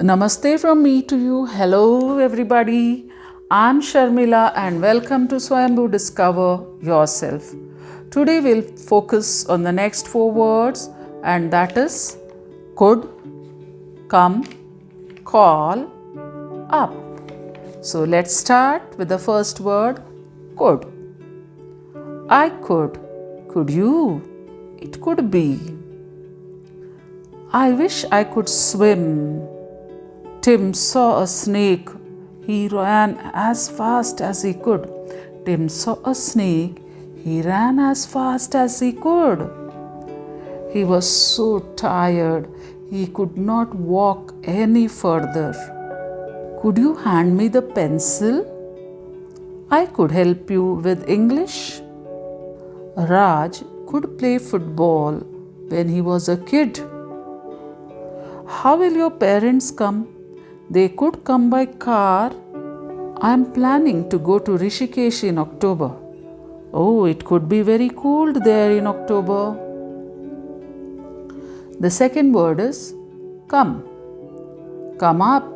Namaste from me to you. Hello, everybody. I'm Sharmila and welcome to Swayambhu Discover Yourself. Today we'll focus on the next 4 words, and that is could, come, call, up. So let's start with the first word, could. I could. Could you? It could be. I wish I could swim. Tim saw a snake. He ran as fast as he could. Tim saw a snake. He ran as fast as he could. He was so tired. He could not walk any further. Could you hand me the pencil? I could help you with English. Raj could play football when he was a kid. How will your parents come? They could come by car. I am planning to go to Rishikesh in October. Oh, it could be very cold there in October. The second word is come. Come up,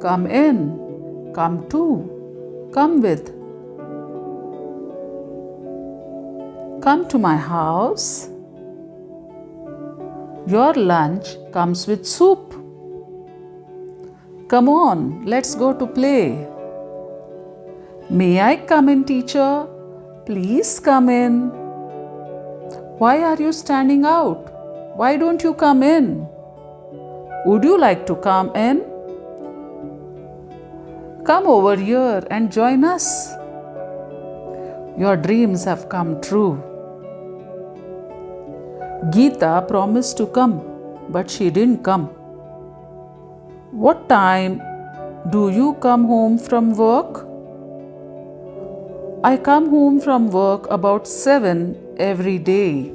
come in, come to, come with. Come to my house. Your lunch comes with soup. Come on, let's go to play. May I come in, teacher? Please come in. Why are you standing out? Why don't you come in? Would you like to come in? Come over here and join us. Your dreams have come true. Geeta promised to come, but she didn't come. What time do you come home from work? I come home from work about 7 every day.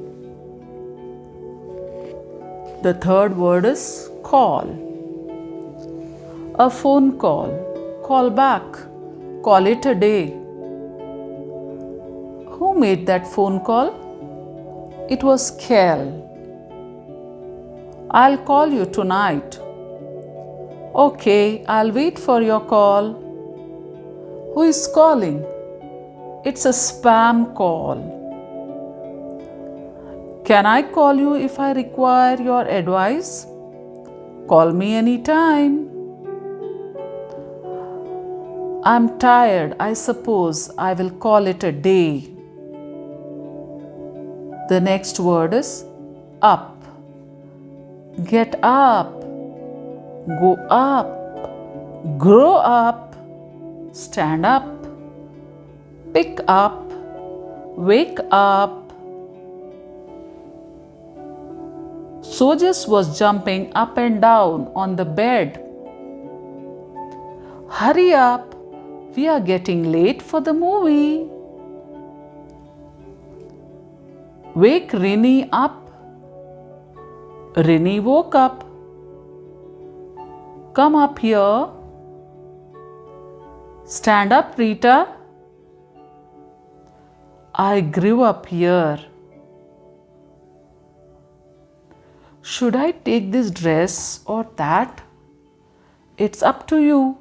The third word is call. A phone call. Call back. Call it a day. Who made that phone call? It was Kel. I'll call you tonight. Okay, I'll wait for your call. Who is calling? It's a spam call. Can I call you if I require your advice? Call me anytime. I'm tired. I suppose I will call it a day. The next word is up. Get up. Go up. Grow up. Stand up. Pick up. Wake up. Sojas was jumping up and down on the bed. Hurry up. We are getting late for the movie. Wake Rini up. Rini woke up. Come up here. Stand up, Rita. I grew up here. Should I take this dress or that? It's up to you.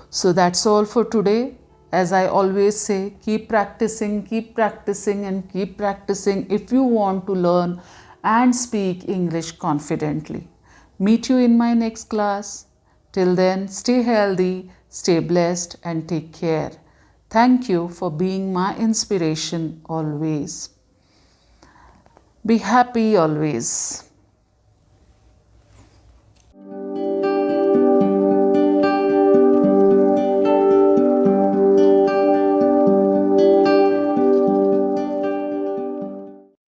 So that's all for today. As I always say, keep practicing, and keep practicing if you want to learn and speak English confidently. Meet you in my next class. Till then, stay healthy, stay blessed, and take care. Thank you for being my inspiration always. Be happy always.